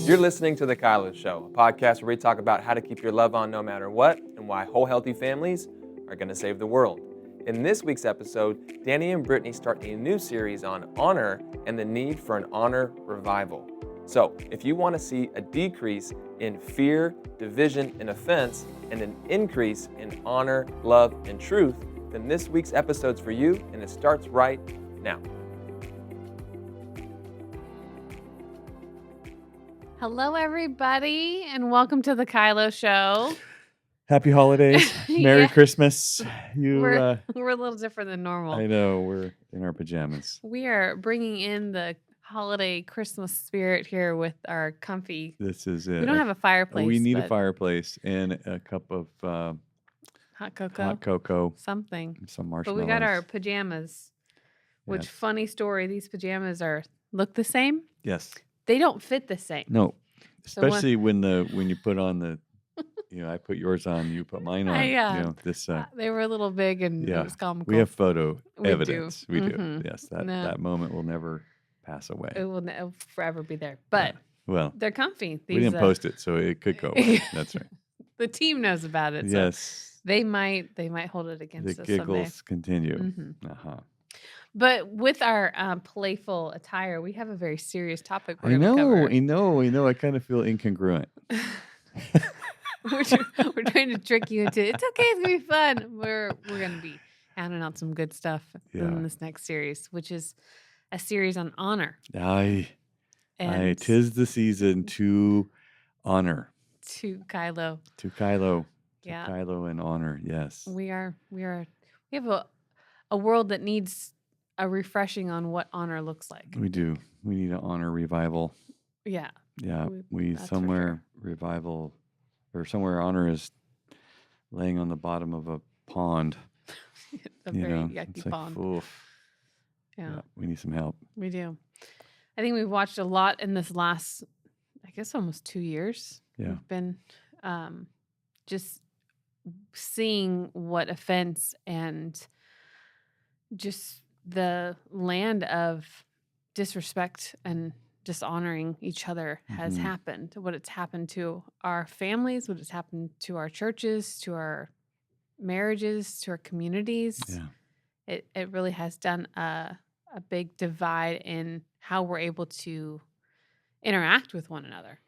You're listening to The Kylo Show, a podcast where we talk about how to keep your love on no matter what and why whole healthy families are going to save the world. In this week's episode, Danny and Brittany start a new series on honor and the need for an honor revival. So, if you want to see a decrease in fear, division, and offense, and an increase in honor, love, and truth, then this week's episode's for you, and it starts right now. Hello, everybody, and welcome to the Kylo Show. Happy holidays. Merry Yeah. Christmas. We're a little different than normal. I know, we're in our pajamas. We are bringing in the holiday Christmas spirit here with our comfy. This is it. We don't have a fireplace. We need a fireplace and a cup of hot cocoa. hot cocoa. Something. And some But marshmallows. we got our pajamas, which, Yes. funny story, these pajamas look the same. Yes. They don't fit the same. No. So what- Especially when you put on the, I put yours on, you put mine on. This. They were a little big and Yeah. it was comical. We have photo We do. evidence. We do. Mhm. Yes. No. That moment will never pass away. It'll forever be there. But Well, they're comfy. we didn't post it, so it could go away. That's right. The team knows about it. So Yes. they might hold it against The us someday. giggles continue. Mhm. Uh-huh. But with our playful attire, we have a very serious topic we're I going to cover. know. I kind of feel incongruent. We're trying to trick you into it's okay, it's gonna be fun. We're gonna be handing out some good stuff Yeah. in this next series, which is a series on honor. Aye, And 'tis the season to honor, to Kylo. to Kylo, Yeah. Kylo and honor. Yes, We have a world that needs a refreshing on what honor looks like. we do. We need an honor revival. Yeah. Yeah, That's for somewhere revival, or somewhere honor is laying on the bottom of a pond. A You very know, yucky it's like, pond. oof. Yeah, We need some help. we do. I think we've watched a lot in this last, I guess, almost 2 years. Yeah. We've been just seeing what offense and just the land of disrespect and dishonoring each other has Mhm. happened. What it's happened to our families, what it's happened to our churches, to our marriages, to our communities. Yeah, It really has done a big divide in how we're able to interact with one another.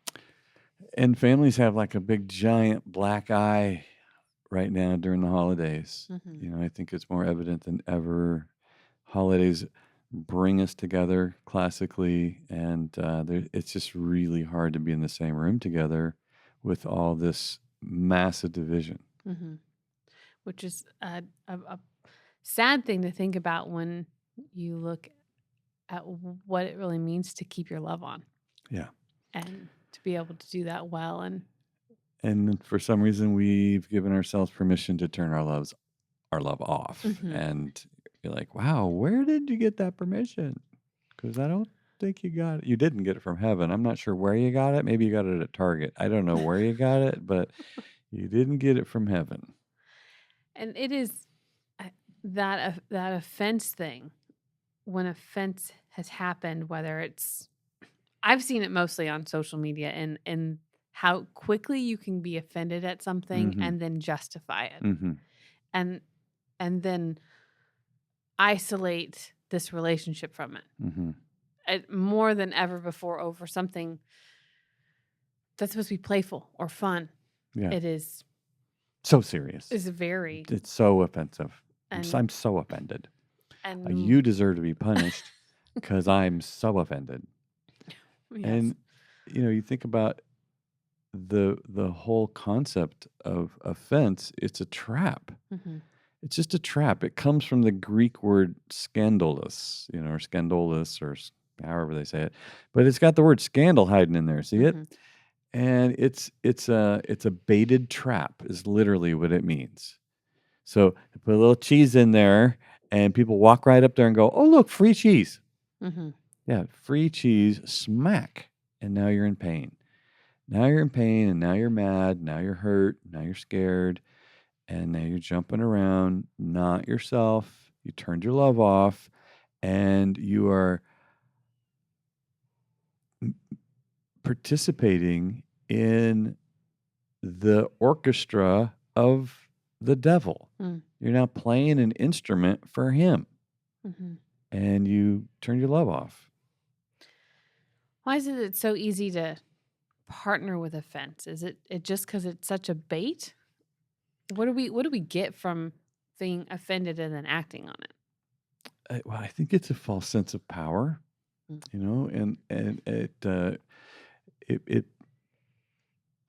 and families have like a big giant black eye right now during the holidays. Mhm. I think it's more evident than ever. Holidays bring us together classically, and it's just really hard to be in the same room together with all this massive division. Mhm. Which is a sad thing to think about when you look at what it really means to keep your love on. Yeah. And to be able to do that well. And for some reason, we've given ourselves permission to turn our love off. Mhm. And you're like, wow, where did you get that permission? Because I don't think you got it. You didn't get it from heaven. I'm not sure where you got it. Maybe you got it at Target. I don't know where you got it, but you didn't get it from heaven. And it is that offense thing. When offense has happened, whether it's, I've seen it mostly on social media and how quickly you can be offended at something Mhm. and then justify it. Hmm. And then isolate this relationship from it. Hmm. More than ever before over something that's supposed to be playful or fun. Yeah. It is So serious. very It's so offensive. and, I'm so offended. and You deserve to be punished because I'm so offended. yes. And you think about the whole concept of offense. It's a trap. Mhm. It's just a trap. It comes from the Greek word scandalous, or scandalous, or however they say it. But it's got the word scandal hiding in there. See it? Mhm. And it's a baited trap is literally what it means. So you put a little cheese in there, and people walk right up there and go, "Oh, look, free cheese." Mhm. Yeah, free cheese, smack. And now you're in pain. Now you're in pain, and now you're mad. Now you're hurt. Now you're scared. And now you're jumping around, not yourself. You turned your love off, and you are participating in the orchestra of the devil. Mm. You're now playing an instrument for him, Mm-hmm. and you turn your love off. Why is it so easy to partner with offense? Is it just because it's such a bait? What do we get from being offended and then acting on it? Well, I think it's a false sense of power, and it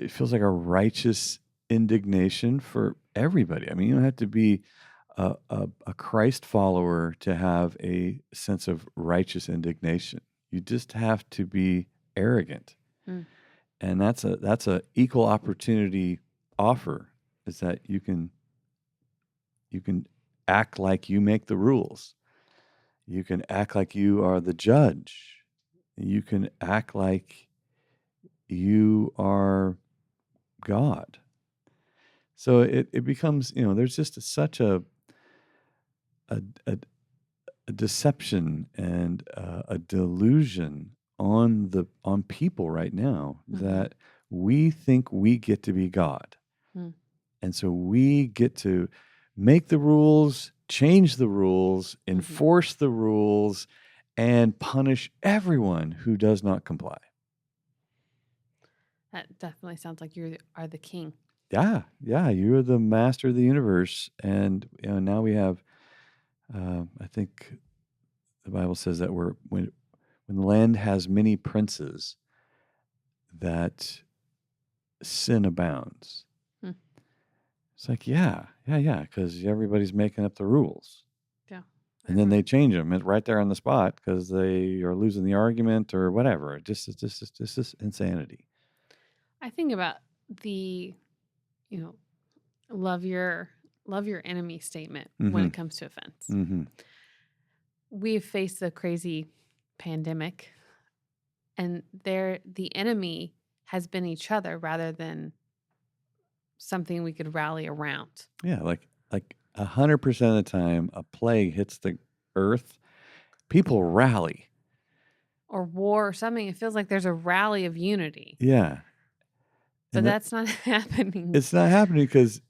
feels like a righteous indignation for everybody. I mean, you don't have to be a Christ follower to have a sense of righteous indignation. You just have to be arrogant, and that's a equal opportunity offer. Is that you can act like you make the rules. You can act like you are the judge. You can act like you are God. So it becomes, there's just such a deception and a delusion on people right now that we think we get to be God. And so we get to make the rules, change the rules, enforce the rules, and punish everyone who does not comply. That definitely sounds like you are the king. Yeah, you are the master of the universe, and now we have. I think the Bible says that when the land has many princes, that sin abounds. It's like, yeah, because everybody's making up the rules. Yeah. And then they change them right there on the spot because they are losing the argument or whatever. It's just insanity. I think about the, love your enemy statement when it comes to offense. We've faced a crazy pandemic, and the enemy has been each other rather than something we could rally around. Yeah, like 100% of the time a plague hits the earth, people rally. Or war or something. It feels like there's a rally of unity. Yeah. But that's not happening. It's not happening because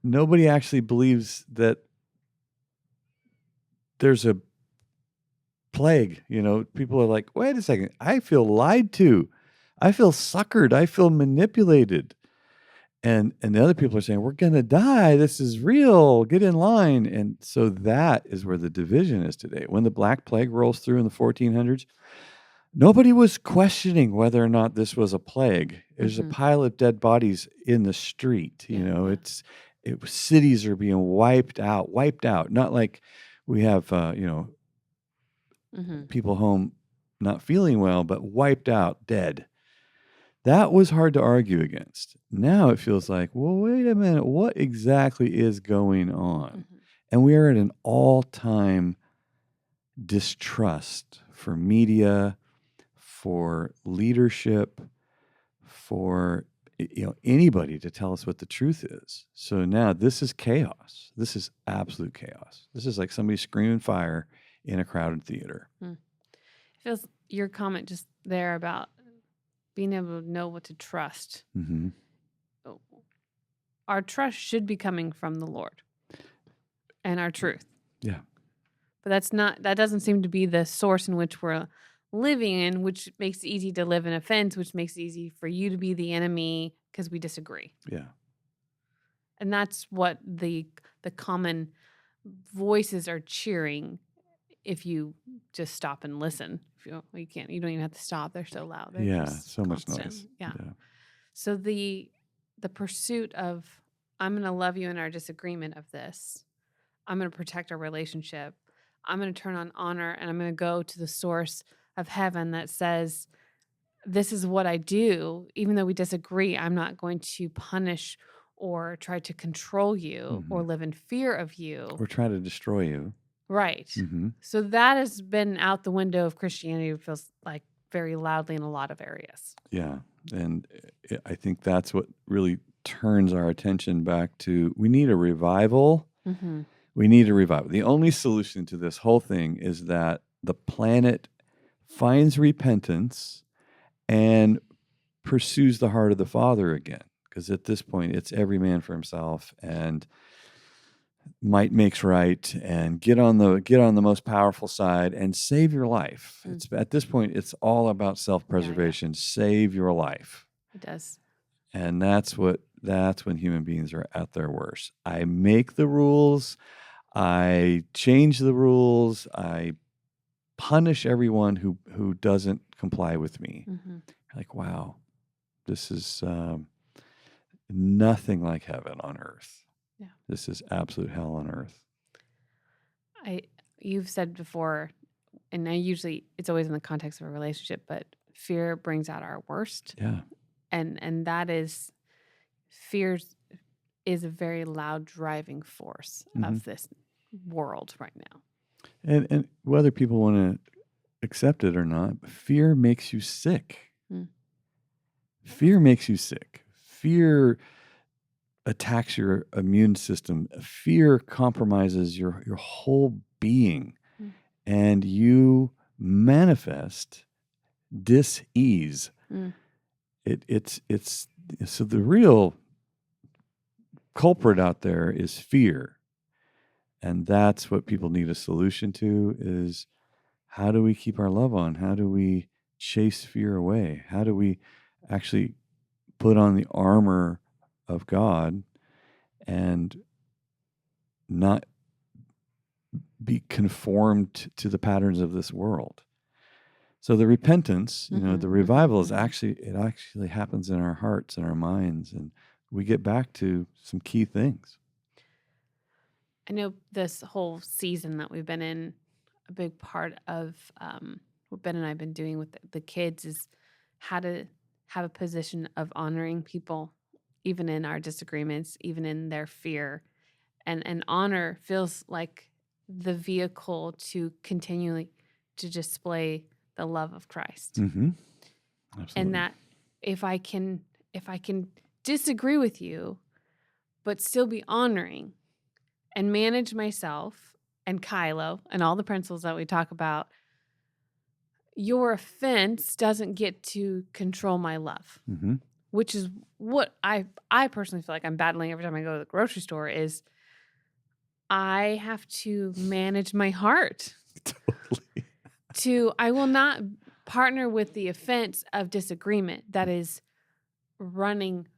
nobody actually believes that there's a plague. People are like, wait a second, I feel lied to. I feel suckered. I feel manipulated. And the other people are saying, we're going to die. This is real. Get in line. And so that is where the division is today. When the Black Plague rolls through in the 1400s, nobody was questioning whether or not this was a plague. There's a pile of dead bodies in the street. Cities are being wiped out. Not like we have, people home not feeling well, but wiped out, dead. That was hard to argue against. Now it feels like, well, wait a minute, what exactly is going on? And we are at an all-time distrust for media, for leadership, for anybody to tell us what the truth is. So now this is chaos. This is absolute chaos. This is like somebody screaming fire in a crowded theater. It feels your comment just there about being able to know what to trust. Our trust should be coming from the Lord and our truth. Yeah. But that doesn't seem to be the source in which we're living in, which makes it easy to live in offense, which makes it easy for you to be the enemy because we disagree. Yeah. And that's what the common voices are cheering if you just stop and listen. You can't. You don't even have to stop. They're so loud. They're so much constant. noise. Yeah. So the pursuit of I'm going to love you in our disagreement of this. I'm going to protect our relationship. I'm going to turn on honor, and I'm going to go to the source of heaven that says, this is what I do. Even though we disagree, I'm not going to punish or try to control you or live in fear of you. Or try to destroy you. Right. So that has been out the window of Christianity, it feels like, very loudly in a lot of areas. Yeah. And I think that's what really turns our attention back to, we need a revival. We need a revival. The only solution to this whole thing is that the planet finds repentance and pursues the heart of the Father again. Because at this point, it's every man for himself, and might makes right, and get on the most powerful side and save your life. It's at this point, it's all about self-preservation. Save your life. It does. And that's when human beings are at their worst. I make the rules, I change the rules, I punish everyone who doesn't comply with me. Like, wow, this is nothing like heaven on earth. Yeah. This is absolute hell on earth. You've said before, and it's always in the context of a relationship, but fear brings out our worst. Yeah. And that is, fear is a very loud driving force of this world right now. And whether people want to accept it or not, fear makes you sick. Fear makes you sick. Fear attacks your immune system. Fear compromises your whole being, and you manifest dis-ease. It's so the real culprit out there is fear, and that's what people need a solution to. Is how do we keep our love on? How do we chase fear away? How do we actually put on the armor of God and not be conformed to the patterns of this world? So the repentance, the revival is actually happens in our hearts and our minds, and we get back to some key things. I know this whole season that we've been in, a big part of what Ben and I have been doing with the kids is how to have a position of honoring people, even in our disagreements, even in their fear. And honor feels like the vehicle to continually to display the love of Christ. Absolutely. And that if I can disagree with you, but still be honoring and manage myself and Kylo and all the principles that we talk about, your offense doesn't get to control my love, which is what I personally feel like I'm battling every time I go to the grocery store. Is I have to manage my heart. Totally. I will not partner with the offense of disagreement that is running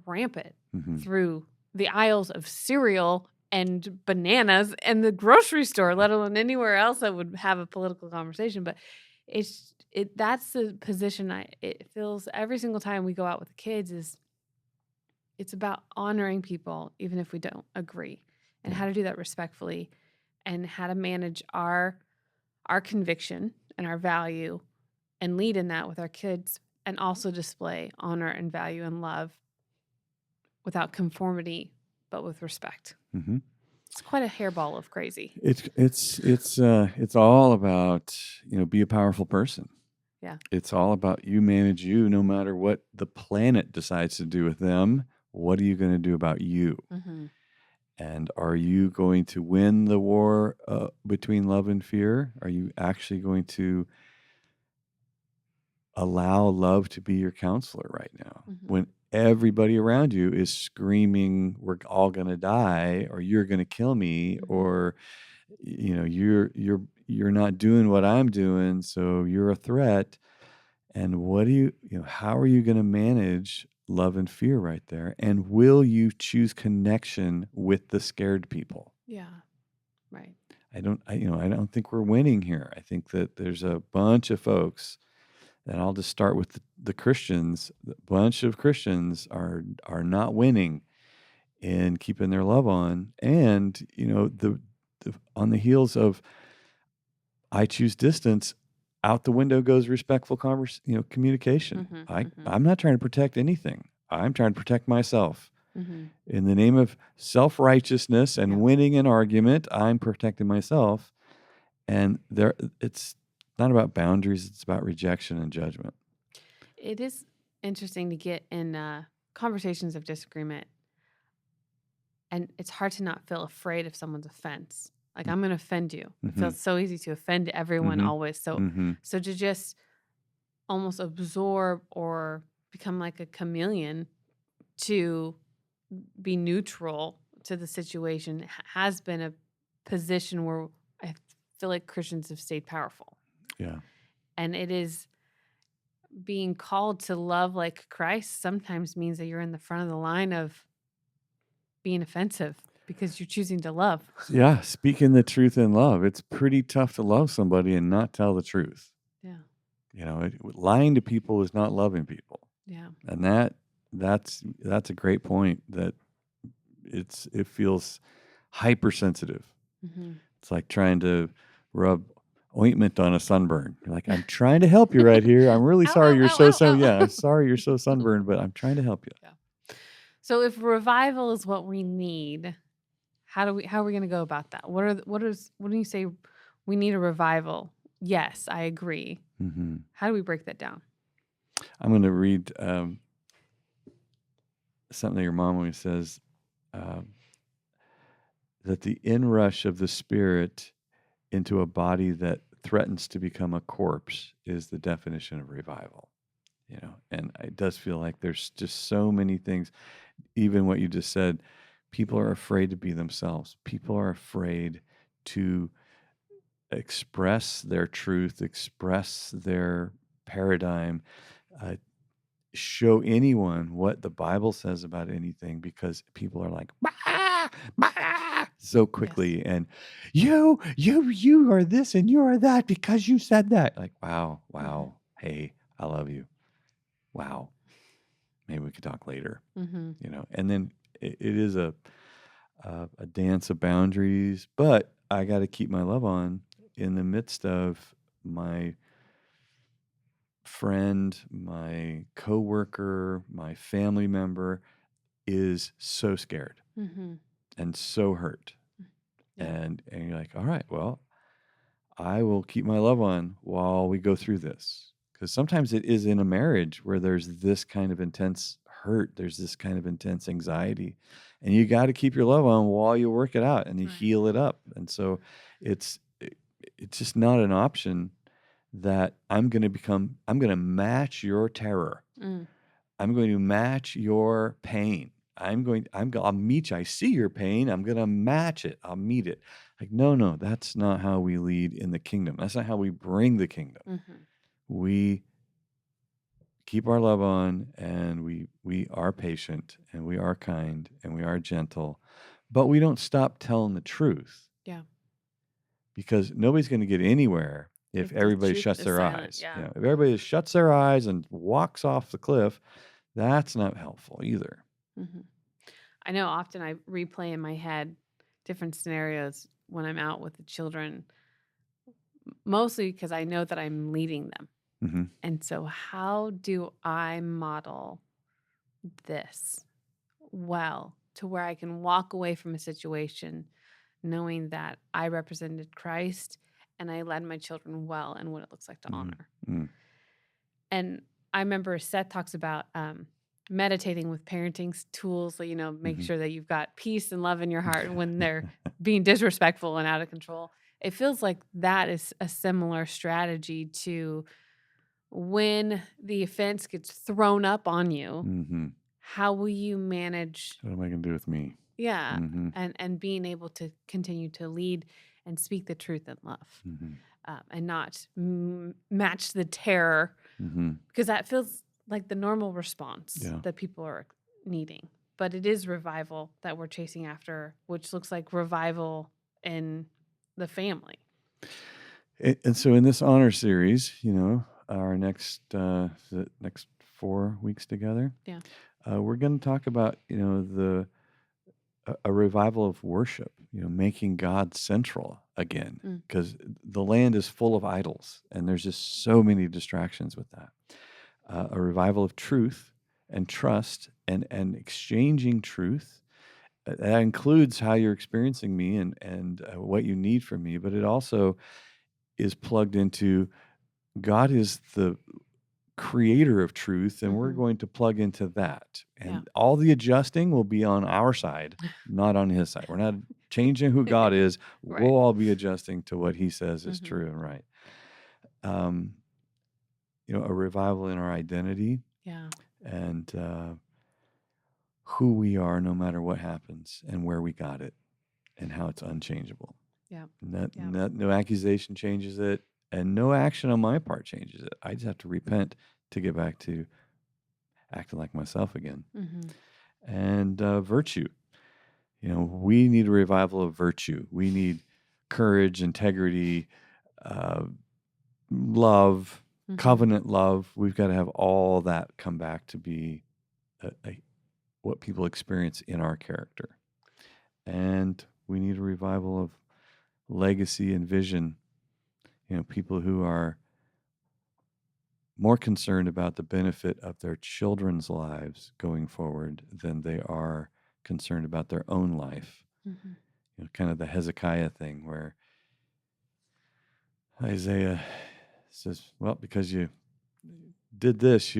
rampant through the aisles of cereal and bananas and the grocery store, let alone anywhere else that would have a political conversation. But that's the position it feels every single time we go out with the kids. Is it's about honoring people even if we don't agree, and how to do that respectfully, and how to manage our conviction and our value and lead in that with our kids, and also display honor and value and love without conformity, but with respect. It's quite a hairball of crazy. It's all about, be a powerful person. Yeah. It's all about you manage you, no matter what the planet decides to do with them. What are you going to do about you? And are you going to win the war between love and fear? Are you actually going to allow love to be your counselor right now? When everybody around you is screaming, we're all going to die, or you're going to kill me, or you're not doing what I'm doing, so you're a threat. And what how are you going to manage love and fear right there? And will you choose connection with the scared people? Yeah. Right. I don't think we're winning here. I think that there's a bunch of folks, and I'll just start with the Christians. A bunch of Christians are not winning in keeping their love on. And, the on the heels of I choose distance, out the window goes respectful communication. I'm not trying to protect anything. I'm trying to protect myself. In the name of self-righteousness and winning an argument, I'm protecting myself. And it's not about boundaries. It's about rejection and judgment. It is interesting to get in conversations of disagreement. And it's hard to not feel afraid of someone's offense. Like, I'm going to offend you. It feels so easy to offend everyone always. So to just almost absorb or become like a chameleon to be neutral to the situation has been a position where I feel like Christians have stayed powerful. Yeah. And it is being called to love like Christ sometimes means that you're in the front of the line of being offensive because you're choosing to love. Yeah. Speaking the truth in love. It's pretty tough to love somebody and not tell the truth. Yeah. You know, lying to people is not loving people. Yeah. And that's a great point, that it feels hypersensitive. Mm-hmm. It's like trying to rub ointment on a sunburn. You're like, I'm trying to help you right here. I'm really sorry you're so ow. yeah, I'm sorry you're so sunburned, but I'm trying to help you. Yeah. So if revival is what we need, how are we going to go about that? What do you say we need a revival? Yes, I agree. Mm-hmm. How do we break that down? I'm going to read something that your mom always says, that the inrush of the Spirit into a body that threatens to become a corpse is the definition of revival. You know, and it does feel like there's just so many things. Even what you just said, people are afraid to be themselves. People are afraid to express their truth, express their paradigm, show anyone what the Bible says about anything, because people are like, bah, bah, so quickly. Yes. And you are this and you are that because you said that. Like, wow. Mm-hmm. Hey, I love you. Wow. Maybe we could talk later. Mm-hmm. You know, and then it is a dance of boundaries, but I got to keep my love on in the midst of my friend, my coworker, my family member is so scared Mm-hmm. and so hurt. Yeah. And you're like, all right, well, I will keep my love on while we go through this. Because sometimes it is in a marriage where there's this kind of intense hurt, there's this kind of intense anxiety, and you got to keep your love on while you work it out and you Right. heal it up. And so it's just not an option that I'm going to match your terror. Mm. I'm going to match your pain. I'll meet you. I see your pain. I'm going to match it. I'll meet it. Like, no, that's not how we lead in the kingdom. That's not how we bring the kingdom. Mm-hmm. We keep our love on, and we are patient, and we are kind, and we are gentle, but we don't stop telling the truth. Yeah. Because nobody's going to get anywhere if the everybody truth shuts is their silent. eyes. Yeah. You know, if everybody shuts their eyes and walks off the cliff, that's not helpful either. Mm-hmm. I know often I replay in my head different scenarios when I'm out with the children, mostly because I know that I'm leading them. Mm-hmm. And so how do I model this well to where I can walk away from a situation knowing that I represented Christ and I led my children well in what it looks like to honor? Mm-hmm. And I remember Seth talks about meditating with parenting tools, so, make Mm-hmm. sure that you've got peace and love in your heart when they're being disrespectful and out of control. It feels like that is a similar strategy to when the offense gets thrown up on you. Mm-hmm. How will you manage? What am I going to do with me? Yeah, Mm-hmm. and being able to continue to lead and speak the truth in love, Mm-hmm. and not match the terror, Mm-hmm. because that feels like the normal response Yeah. that people are needing. But it is revival that we're chasing after, which looks like revival in the family. And so in this honor series, our next 4 weeks together, Yeah. We're going to talk about a revival of worship, making God central again, because the land is full of idols, and there's just so many distractions with that. A revival of truth and trust and exchanging truth. That includes how you're experiencing me and what you need from me, but it also is plugged into God is the creator of truth, and we're going to plug into that. And all the adjusting will be on our side, not on his side. We're not changing who God is. Right. We'll all be adjusting to what he says is true and right. A revival in our identity. Yeah. and who we are no matter what happens and where we got it and how it's unchangeable. Yeah. No accusation changes it, and no action on my part changes it. I just have to repent to get back to acting like myself again. And virtue. We need a revival of virtue. We need courage, integrity, love, covenant love. We've got to have all that come back to be what people experience in our character. And we need a revival of legacy and vision. People who are more concerned about the benefit of their children's lives going forward than they are concerned about their own life. Kind of the Hezekiah thing where Isaiah says, well, because you did this,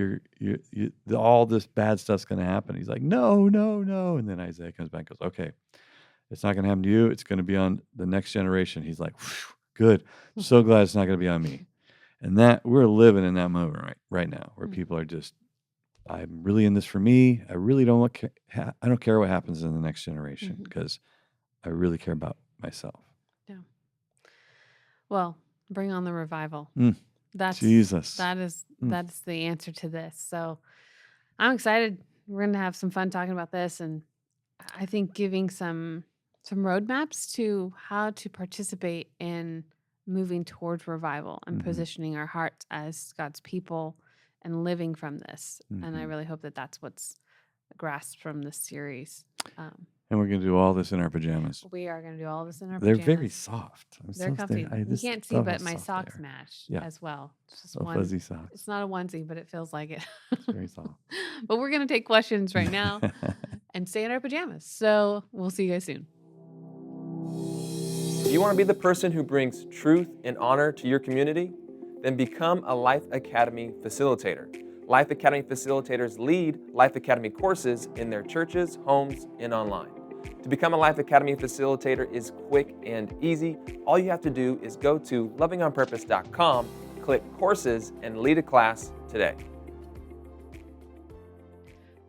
all this bad stuff's going to happen. He's like, no. And then Isaiah comes back and goes, okay, it's not going to happen to you. It's going to be on the next generation. He's like, good. So glad it's not going to be on me. And that we're living in that moment right now where people are just, I'm really in this for me. I really don't care what happens in the next generation because I really care about myself. Yeah. Well, bring on the revival. That's Jesus. That is the answer to this. So I'm excited. We're going to have some fun talking about this, and I think giving some roadmaps to how to participate in moving towards revival and positioning our hearts as God's people and living from this. And I really hope that that's what's grasped from this series. And we're going to do all this in our pajamas. We are going to do all this in our They're pajamas. very soft. They're comfy. You can't see, but my socks match as well. It's just one fuzzy socks. It's not a onesie, but it feels like it. It's very soft. But we're going to take questions right now and stay in our pajamas. So we'll see you guys soon. Do you want to be the person who brings truth and honor to your community? Then become a Life Academy facilitator. Life Academy facilitators lead Life Academy courses in their churches, homes, and online. To become a Life Academy facilitator is quick and easy. All you have to do is go to lovingonpurpose.com, click courses, and lead a class today.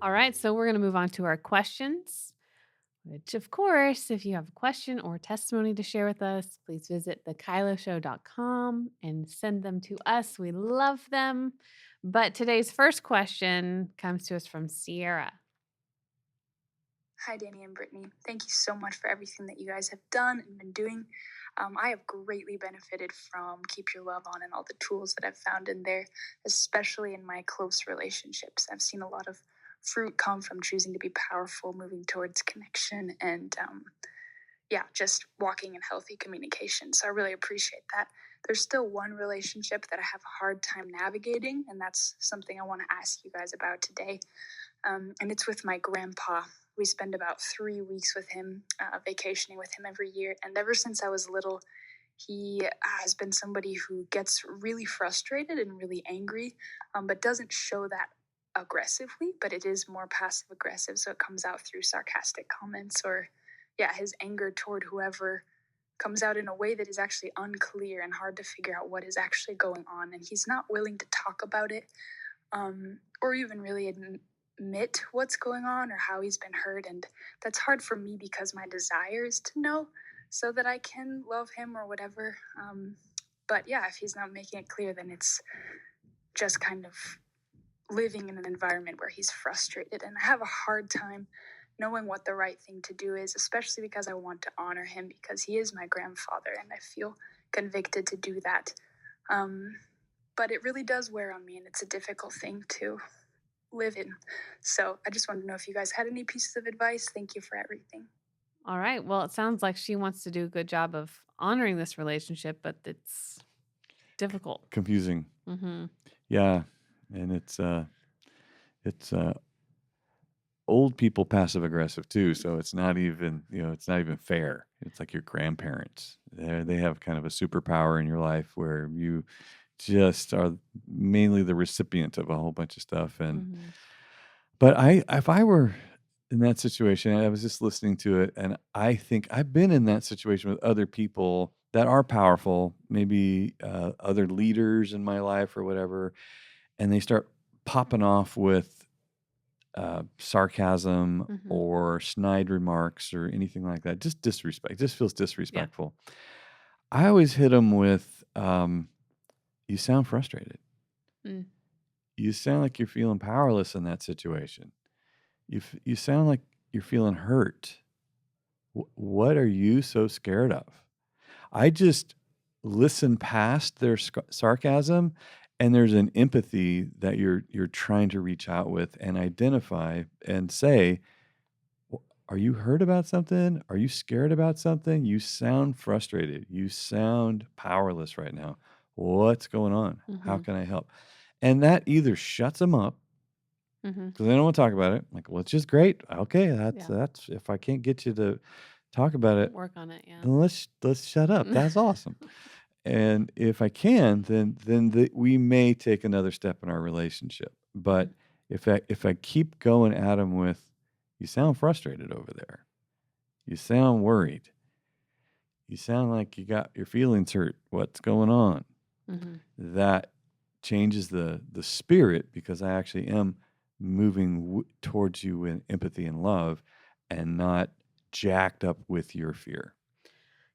All right, so we're going to move on to our questions, which, of course, if you have a question or testimony to share with us, please visit thekyloshow.com and send them to us. We love them. But today's first question comes to us from Sierra. Hi, Danny and Brittany. Thank you so much for everything that you guys have done and been doing. I have greatly benefited from Keep Your Love On and all the tools that I've found in there, especially in my close relationships. I've seen a lot of fruit come from choosing to be powerful, moving towards connection, and just walking in healthy communication. So I really appreciate that. There's still one relationship that I have a hard time navigating, and that's something I want to ask you guys about today. And it's with my grandpa. We spend about 3 weeks with him, vacationing with him every year. And ever since I was little, he has been somebody who gets really frustrated and really angry, but doesn't show that aggressively, but it is more passive aggressive. So it comes out through sarcastic comments or, his anger toward whoever comes out in a way that is actually unclear and hard to figure out what is actually going on. And he's not willing to talk about it or even really admit what's going on or how he's been hurt. And that's hard for me because my desire is to know so that I can love him or whatever. But if he's not making it clear, then it's just kind of living in an environment where he's frustrated. And I have a hard time knowing what the right thing to do is, especially because I want to honor him because he is my grandfather and I feel convicted to do that. But it really does wear on me and it's a difficult thing to live in. So I just wanted to know if you guys had any pieces of advice. Thank you for everything. All right. Well, it sounds like she wants to do a good job of honoring this relationship, but it's difficult. Confusing. Yeah. And it's old people passive aggressive too. So it's not even fair. It's like your grandparents. They have kind of a superpower in your life where you just are mainly the recipient of a whole bunch of stuff. And but if I were in that situation, I was just listening to it, and I think I've been in that situation with other people that are powerful, maybe other leaders in my life or whatever, and they start popping off with sarcasm Mhm. or snide remarks or anything like that. Just disrespect. Just feels disrespectful. I always hit them with, you sound frustrated. Mm. You sound like you're feeling powerless in that situation. You sound like you're feeling hurt. What are you so scared of? I just listen past their sarcasm, and there's an empathy that you're trying to reach out with and identify and say, are you hurt about something? Are you scared about something? You sound frustrated. You sound powerless right now. What's going on? How Mhm. can I help? And that either shuts them up Mhm. because they don't want to talk about it. Like, well, it's just great. Okay, Yeah. that's if I can't get you to talk about it, Work on it. Yeah. then let's shut up. That's awesome. And if I can, then we may take another step in our relationship. But if I keep going at them with, you sound frustrated over there. You sound worried. You sound like you got your feelings hurt. What's going on? Mhm. That changes the spirit because I actually am moving towards you with empathy and love and not jacked up with your fear.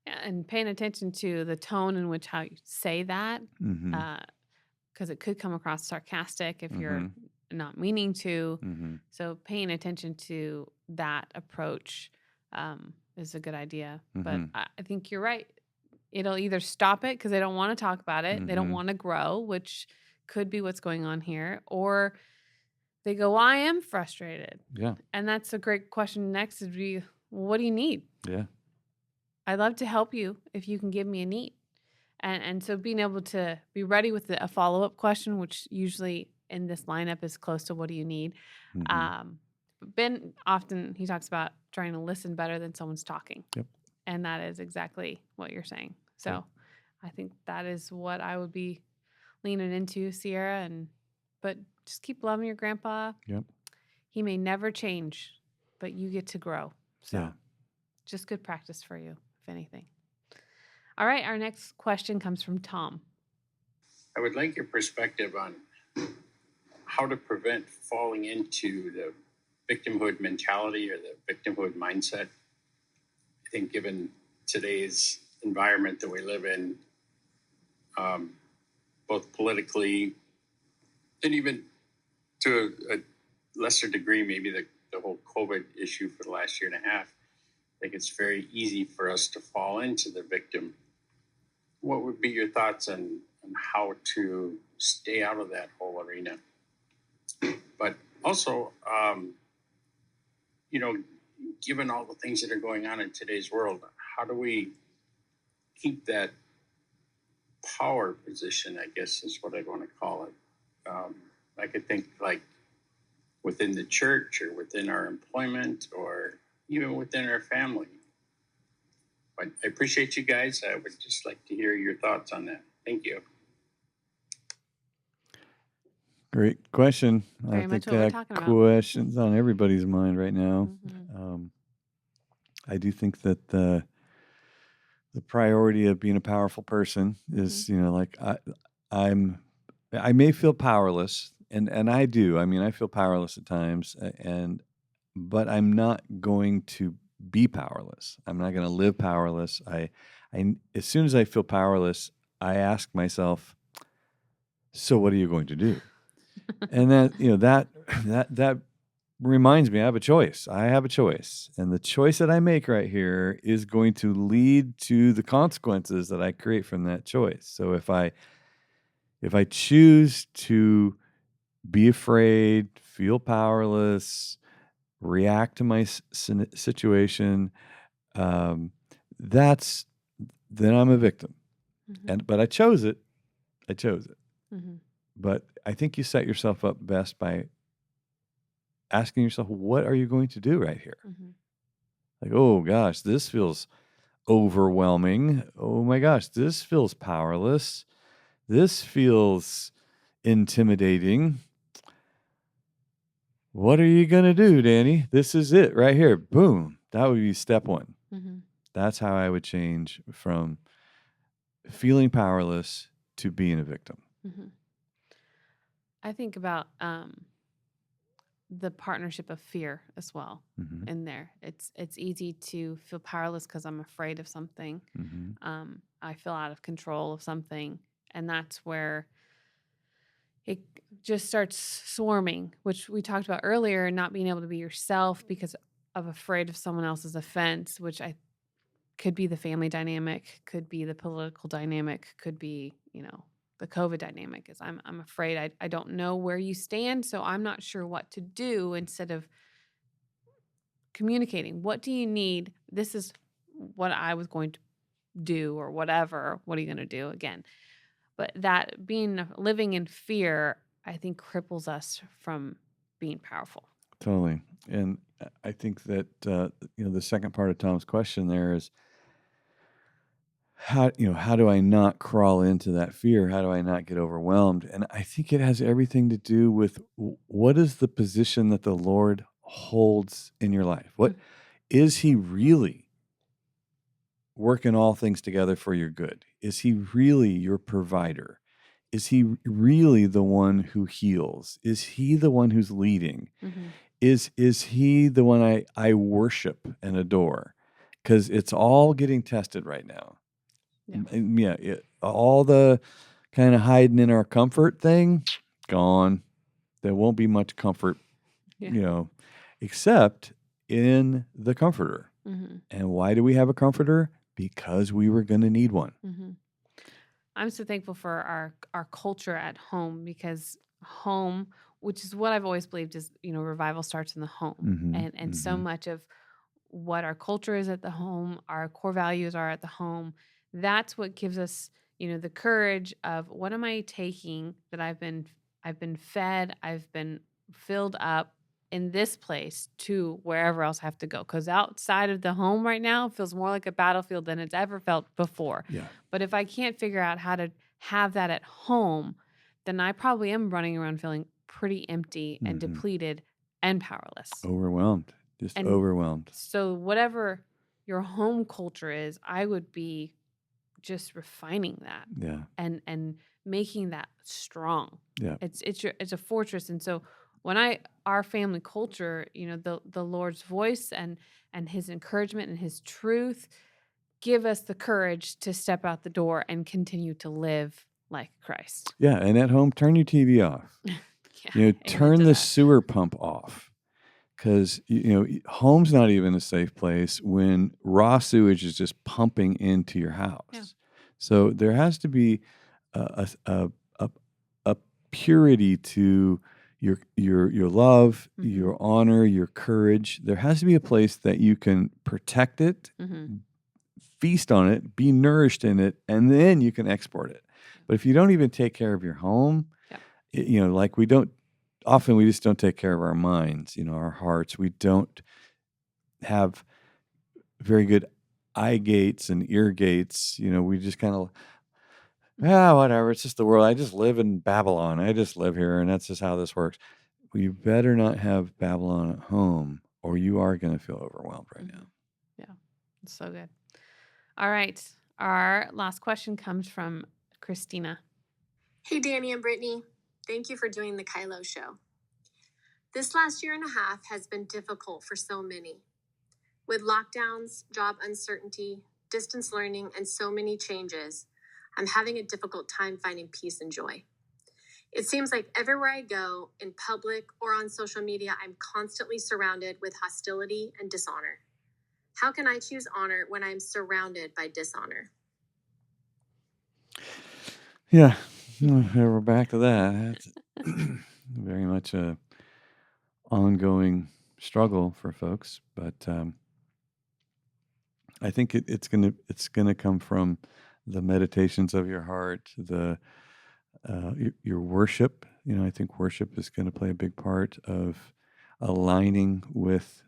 Yeah, and paying attention to the tone in which how you say that, Mm-hmm. because it could come across sarcastic if you're Mm-hmm. not meaning to. Mm-hmm. So paying attention to that approach is a good idea. But Mm-hmm. I think you're right. It'll either stop it because they don't want to talk about it, they don't Mm-hmm. want to grow, which could be what's going on here, or they go, well, I am frustrated. Yeah. And that's a great question next would be, well, what do you need? Yeah. I'd love to help you if you can give me a need. And so being able to be ready with a follow-up question, which usually in this lineup is close to what do you need. Mm-hmm. Ben often, he talks about trying to listen better than someone's talking. Yep. And that is exactly what you're saying. So Yep. I think that is what I would be leaning into, Sierra. But just keep loving your grandpa. Yep. He may never change, but you get to grow. So Yeah. just good practice for you, if anything. All right, our next question comes from Tom. I would like your perspective on how to prevent falling into the victimhood mentality or the victimhood mindset. I think given today's environment that we live in, both politically and even to a lesser degree, maybe the whole COVID issue for the last year and a half, I think it's very easy for us to fall into the victim. What would be your thoughts on how to stay out of that whole arena? But also, given all the things that are going on in today's world, how do we keep that power position, I guess is what I'd want to call it. I could think like within the church or within our employment or even within our family. But I appreciate you guys. I would just like to hear your thoughts on that. Thank you. Great question. Very I much think what we're that talking about. question's on everybody's mind right now. Mm-hmm. I do think that the priority of being a powerful person is, like I may feel powerless, and I do. I mean, I feel powerless at times, but I'm not going to be powerless. I'm not going to live powerless. I as soon as I feel powerless, I ask myself, so what are you going to do? And that reminds me I have a choice. I have a choice. And the choice that I make right here is going to lead to the consequences that I create from that choice. So if I choose to be afraid, feel powerless, react to my situation, then I'm a victim. Mm-hmm. But I chose it. Mm-hmm. But I think you set yourself up best by asking yourself, what are you going to do right here? Mm-hmm. Like, oh gosh, this feels overwhelming. Oh my gosh, this feels powerless. This feels intimidating. What are you going to do, Danny? This is it right here. Boom. That would be step one. Mm-hmm. That's how I would change from feeling powerless to being a victim. Mm-hmm. I think about the partnership of fear as well Mm-hmm. in there. It's easy to feel powerless because I'm afraid of something. Mm-hmm. I feel out of control of something, and that's where it just starts swarming, which we talked about earlier, not being able to be yourself because of afraid of someone else's offense, which I could be the family dynamic, could be the political dynamic, could be, the COVID dynamic is I'm afraid I don't know where you stand, so I'm not sure what to do instead of communicating. What do you need? This is what I was going to do or whatever. What are you going to do again? But that living in fear, I think cripples us from being powerful. Totally. And I think that, the second part of Tom's question there is, how do I not crawl into that fear? How do I not get overwhelmed? And I think it has everything to do with what is the position that the Lord holds in your life? What is he really working all things together for your good? Is he really your provider? Is he really the one who heals? Is he the one who's leading? Mm-hmm. Is he the one I worship and adore? Because it's all getting tested right now. Yeah. All the kind of hiding in our comfort thing, gone. There won't be much comfort, except in the comforter. Mm-hmm. And why do we have a comforter? Because we were going to need one. Mm-hmm. I'm so thankful for our culture at home, because home, which is what I've always believed, is revival starts in the home, Mm-hmm. and so much of what our culture is at the home, our core values are at the home. That's what gives us the courage of, what am I taking that I've been fed, I've been filled up in this place, to wherever else I have to go. Because outside of the home right now feels more like a battlefield than it's ever felt before. Yeah. But if I can't figure out how to have that at home, then I probably am running around feeling pretty empty and Mm-hmm. depleted and powerless. Overwhelmed. Just And overwhelmed. So whatever your home culture is, I would be just refining that. Yeah. And making that strong. Yeah. It's a fortress. And so when our family culture, the Lord's voice and his encouragement and his truth give us the courage to step out the door and continue to live like Christ. Yeah. And at home, turn your TV off. Yeah, turn the sewer pump off. Because, home's not even a safe place when raw sewage is just pumping into your house. Yeah. So there has to be a purity to your love, Mm-hmm. your honor, your courage. There has to be a place that you can protect it, Mm-hmm. feast on it, be nourished in it, and then you can export it. But if you don't even take care of your home, like we don't. Often we just don't take care of our minds, our hearts. We don't have very good eye gates and ear gates. We just kind of, whatever. It's just the world. I just live in Babylon. I just live here, and that's just how this works. Well, you better not have Babylon at home, or you are going to feel overwhelmed right now. Yeah, it's so good. All right. Our last question comes from Christina. Hey, Danny and Brittany. Thank you for doing the Kylo Show. This last year and a half has been difficult for so many. With lockdowns, job uncertainty, distance learning, and so many changes, I'm having a difficult time finding peace and joy. It seems like everywhere I go, in public or on social media, I'm constantly surrounded with hostility and dishonor. How can I choose honor when I'm surrounded by dishonor? Yeah, we're back to that. That's very much a ongoing struggle for folks, but I think it's gonna come from the meditations of your heart, your worship. I think worship is going to play a big part of aligning with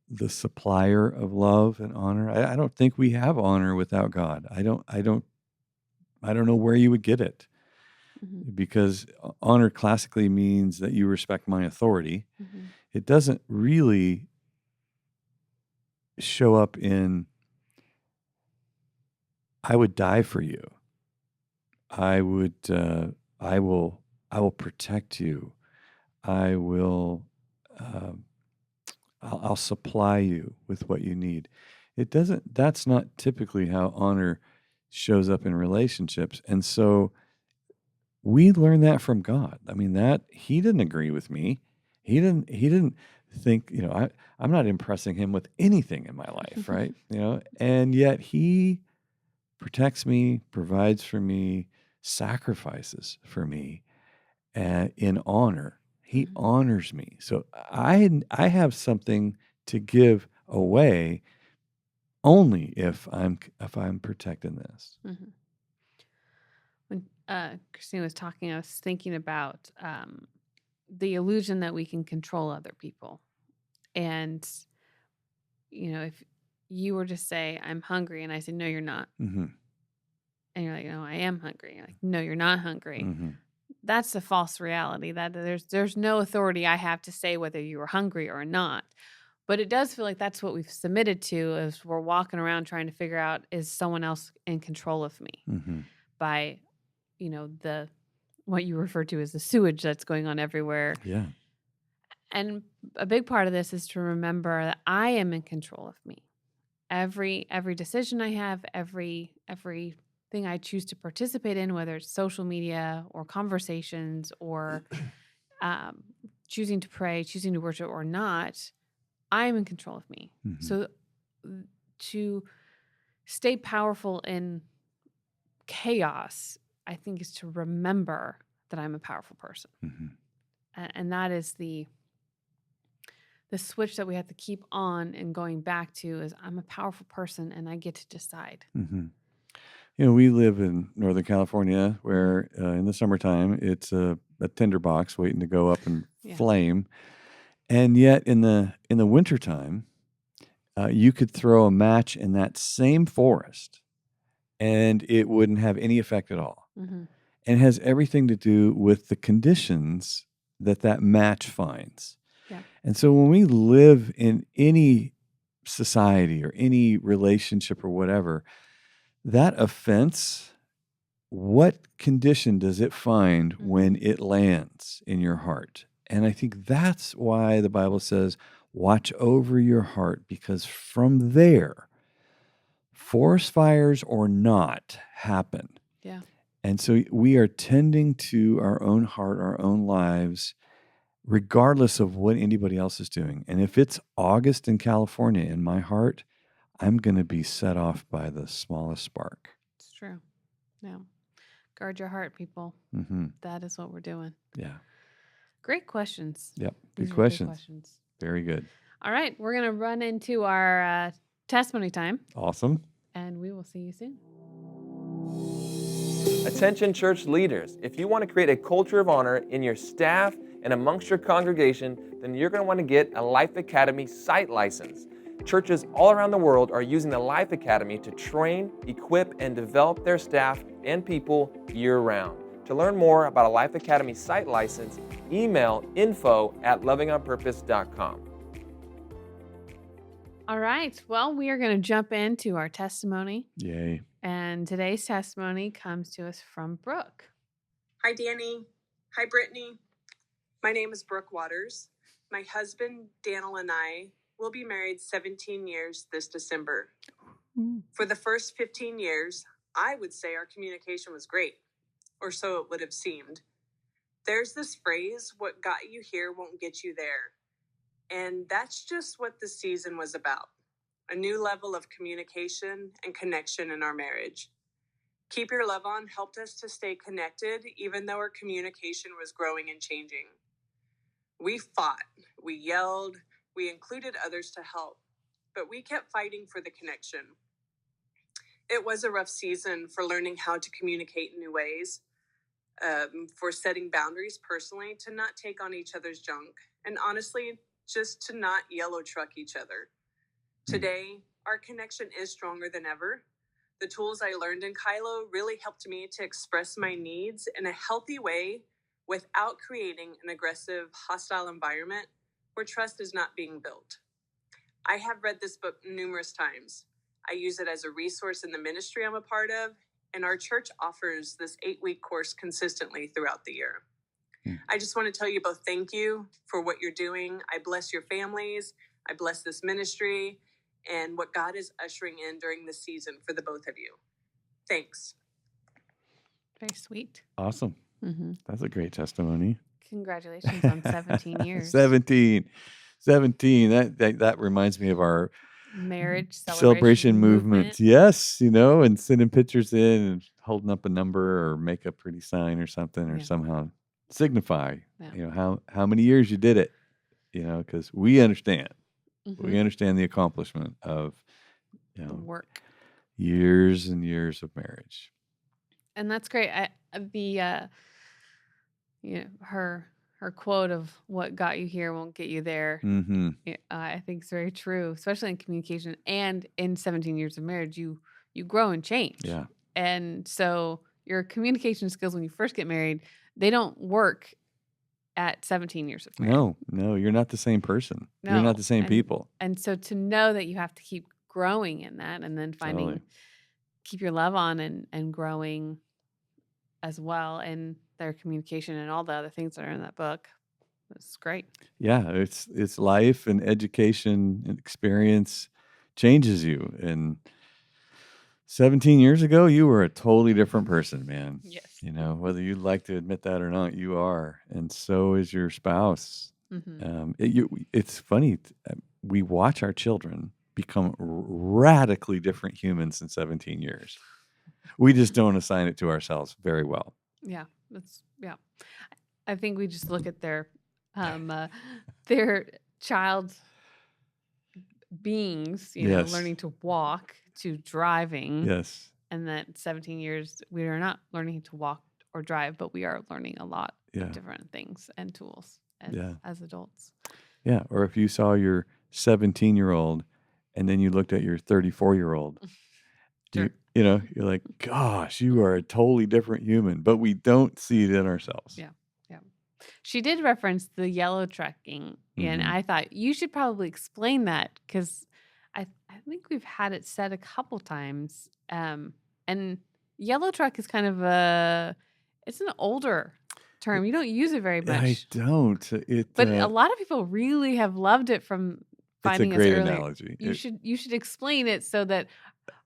the supplier of love and honor. I don't think we have honor without God. I don't know where you would get it. Mm-hmm. Because honor classically means that you respect my authority. Mm-hmm. It doesn't really show up in, I would die for you. I will protect you. I will, I'll supply you with what you need. That's not typically how honor shows up in relationships. And so we learn that from God. I mean, that he didn't agree with me. He didn't think, I'm not impressing him with anything in my life, right? And yet he protects me, provides for me, sacrifices for me in honor. He honors me. So I have something to give away only if I'm protecting this. Mm-hmm. When Christine was talking, I was thinking about the illusion that we can control other people. And, if you were to say, I'm hungry, and I said, no, you're not. Mm-hmm. And you're like, no, I am hungry. You're like, no, you're not hungry. Mm-hmm. That's a false reality. That there's no authority I have to say whether you are hungry or not. But it does feel like that's what we've submitted to as we're walking around trying to figure out, is someone else in control of me Mm-hmm. by, what you refer to as the sewage that's going on everywhere. Yeah. And a big part of this is to remember that I am in control of me. Every decision I have, everything I choose to participate in, whether it's social media or conversations or choosing to pray, choosing to worship or not, I'm in control of me. Mm-hmm. So to stay powerful in chaos, I think, is to remember that I'm a powerful person. Mm-hmm. And that is the switch that we have to keep on and going back to, is I'm a powerful person and I get to decide. Mm-hmm. We live in Northern California where in the summertime, it's a tinderbox waiting to go up and flame. And yet in the wintertime, you could throw a match in that same forest and it wouldn't have any effect at all. Mm-hmm. And it has everything to do with the conditions that match finds. Yeah. And so when we live in any society or any relationship or whatever, that offense, what condition does it find when it lands in your heart? And I think that's why the Bible says, watch over your heart, because from there, forest fires or not happen. Yeah. And so we are tending to our own heart, our own lives, regardless of what anybody else is doing. And if it's August in California in my heart, I'm going to be set off by the smallest spark. It's true. Yeah. Guard your heart, people. Mm-hmm. That is what we're doing. Yeah. Great questions. Yep. These Good are questions. Very good. All right. We're going to run into our testimony time. Awesome. And we will see you soon. Attention church leaders, if you want to create a culture of honor in your staff and amongst your congregation, then you're going to want to get a Life Academy site license. Churches all around the world are using the Life Academy to train, equip, and develop their staff and people year-round. To learn more about a Life Academy site license, email info@lovingonpurpose.com. All right. Well, we are going to jump into our testimony. Yay. And today's testimony comes to us from Brooke. Hi, Danny. Hi, Brittany. My name is Brooke Waters. My husband, Daniel, and I will be married 17 years this December. For the first 15 years, I would say our communication was great, or so it would have seemed. There's this phrase, what got you here won't get you there. And that's just what the season was about. A new level of communication and connection in our marriage. Keep Your Love On helped us to stay connected, even though our communication was growing and changing. We fought, we yelled, we included others to help, but we kept fighting for the connection. It was a rough season for learning how to communicate in new ways, for setting boundaries personally, to not take on each other's junk, and honestly, just to not yellow truck each other. Today, our connection is stronger than ever. The tools I learned in Kylo really helped me to express my needs in a healthy way without creating an aggressive, hostile environment where trust is not being built. I have read this book numerous times. I use it as a resource in the ministry I'm a part of, and our church offers this 8-week course consistently throughout the year. I just want to tell you both thank you for what you're doing. I bless your families. I bless this ministry and what God is ushering in during this season for the both of you. Thanks. Very sweet. Awesome. Mm-hmm. That's a great testimony. Congratulations on 17 years. 17. That reminds me of our Marriage celebration movement. Yes, and sending pictures in and holding up a number or make a pretty sign or something or somehow signify, how many years you did it, because we understand. Mm-hmm. We understand the accomplishment of, the work. Years and years of marriage. And that's great. Her quote of what got you here won't get you there. Mm-hmm. I think it's very true, especially in communication and in 17 years of marriage, you grow and change. Yeah. And so your communication skills when you first get married, they don't work at 17 years of marriage. No, you're not the same person. No. You're not the same people. And so to know that you have to keep growing in that and then keep your love on and growing as well in their communication and all the other things that are in that book. It's great. Yeah, it's life and education and experience changes you. And 17 years ago, you were a totally different person, man. Yes. Whether you'd like to admit that or not, you are. And so is your spouse. Mm-hmm. It's funny. We watch our children become radically different humans in 17 years. We just don't assign it to ourselves very well. Yeah. I think we just look at their child beings, learning to walk to driving. Yes. And that 17 years, we are not learning to walk or drive, but we are learning a lot of different things and tools as adults. Yeah. Or if you saw your 17-year-old and then you looked at your 34-year-old, Sure. you're like, gosh, you are a totally different human, but we don't see it in ourselves. Yeah. She did reference the yellow trucking, and I thought you should probably explain that because I think we've had it said a couple times. And yellow truck is kind of it's an older term. You don't use it very much. I don't. But a lot of people really have loved it from finding us earlier. It's a great analogy. You should explain it so that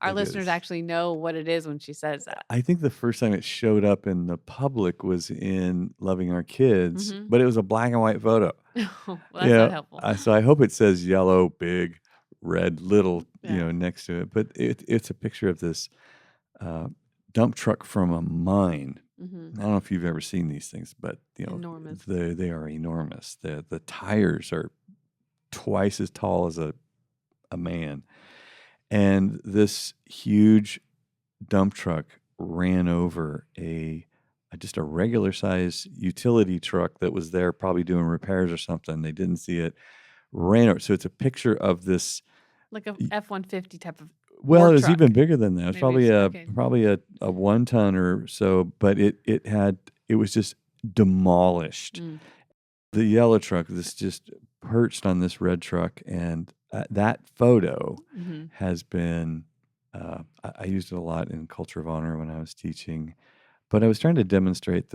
our listeners actually know what it is when she says that. I think the first time it showed up in the public was in Loving Our Kids, but it was a black and white photo. Well, that's not helpful. So I hope it says yellow, big, red, little, next to it. But it's a picture of this dump truck from a mine. I don't know if you've ever seen these things, but enormous. They are enormous. The tires are twice as tall as a man. And this huge dump truck ran over just a regular size utility truck that was there probably doing repairs or something. They didn't see it. Ran over. So it's a picture of this. Like a F-150 type of Well, it was truck. even bigger than that. It was Maybe probably a 1 ton or so, but it was just demolished. The yellow truck, this just perched on this red truck, and that photo has been, I used it a lot in Culture of Honor when I was teaching, but I was trying to demonstrate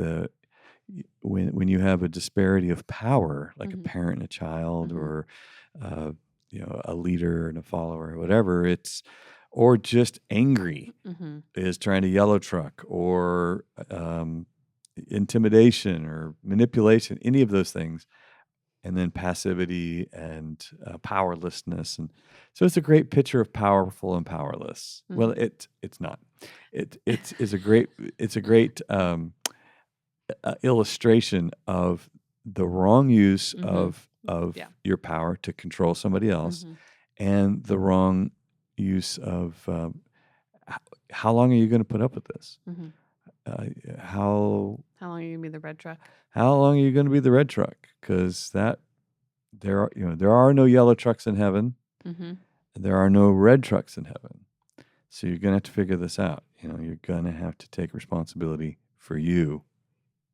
when you have a disparity of power, like a parent and a child, or a leader and a follower, or whatever, or just angry is trying to yellow truck, or intimidation or manipulation, any of those things. And then passivity and powerlessness, and so it's a great picture of powerful and powerless. Well, it's not. It's a great illustration of the wrong use of your power to control somebody else, and the wrong use of how long are you going to put up with this? How long are you going to be the red truck? How long are you going to be the red truck? Because there are no yellow trucks in heaven. There are no red trucks in heaven. So you're going to have to figure this out. You're going to have to take responsibility for you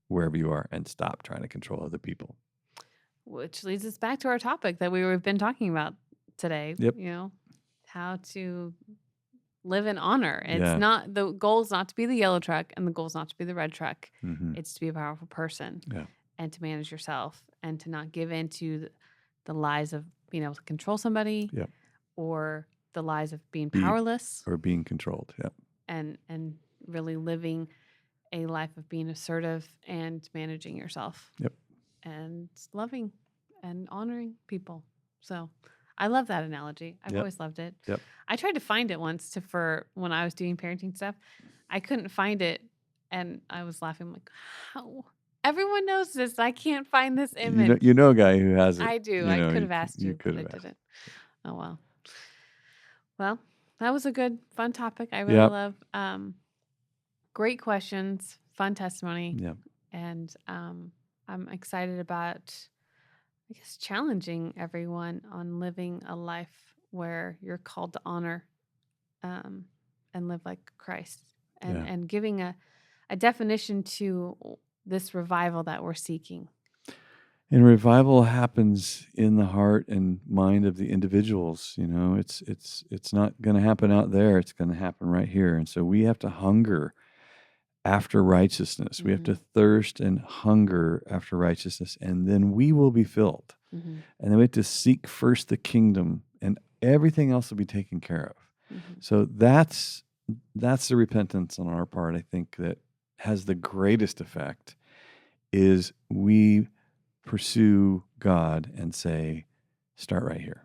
wherever you are and stop trying to control other people. Which leads us back to our topic that we've been talking about today. Yep. How to live in honor. It's not, the goal is not to be the yellow truck, and the goal is not to be the red truck. It's to be a powerful person. Yeah. and to manage yourself and to not give in to the lies of being able to control somebody Yep. or the lies of being Be- powerless Or being controlled. Yep. and really living a life of being assertive and managing yourself. Yep. And loving and honoring people. So I love that analogy. I've Yep. always loved it. Yep. I tried to find it once for when I was doing parenting stuff. I couldn't find it and I was laughing. I'm like, how? Everyone knows this. I can't find this image. You know a guy who has it. I do. You I know, could have asked you, could but I have asked. didn't. Oh well. Well, that was a good, fun topic. I really Yep. love. Great questions, fun testimony, Yep. and I'm excited about, I guess, challenging everyone on living a life where you're called to honor, and live like Christ, and Yeah. and giving a definition to this revival that we're seeking. And revival happens in the heart and mind of the individuals. You know, it's not going to happen out there. It's going to happen right here. And so we have to hunger after righteousness. We have to thirst and hunger after righteousness, and then we will be filled. Mm-hmm. And then we have to seek first the kingdom, and everything else will be taken care of. Mm-hmm. So that's the repentance on our part, I think, that has the greatest effect, is we pursue God and say, start right here.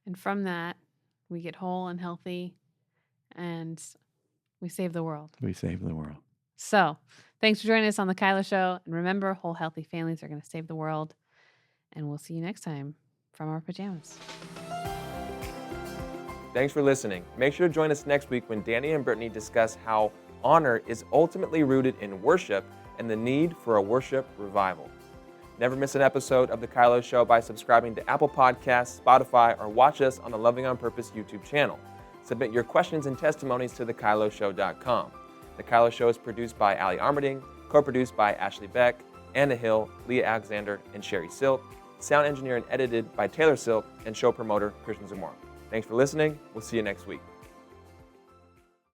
And from that, we get whole and healthy, and we save the world. We save the world. So, thanks for joining us on the Kylo Show. And remember, whole, healthy families are going to save the world. And we'll see you next time from our pajamas. Thanks for listening. Make sure to join us next week when Danny and Brittany discuss how honor is ultimately rooted in worship and the need for a worship revival. Never miss an episode of The Kylo Show by subscribing to Apple Podcasts, Spotify, or watch us on the Loving on Purpose YouTube channel. Submit your questions and testimonies to thekyloshow.com. The Kylo Show is produced by Ali Armerding, co-produced by Ashley Beck, Anna Hill, Leah Alexander, and Sherry Silk, sound engineered and edited by Taylor Silk, and show promoter Christian Zamora. Thanks for listening. We'll see you next week.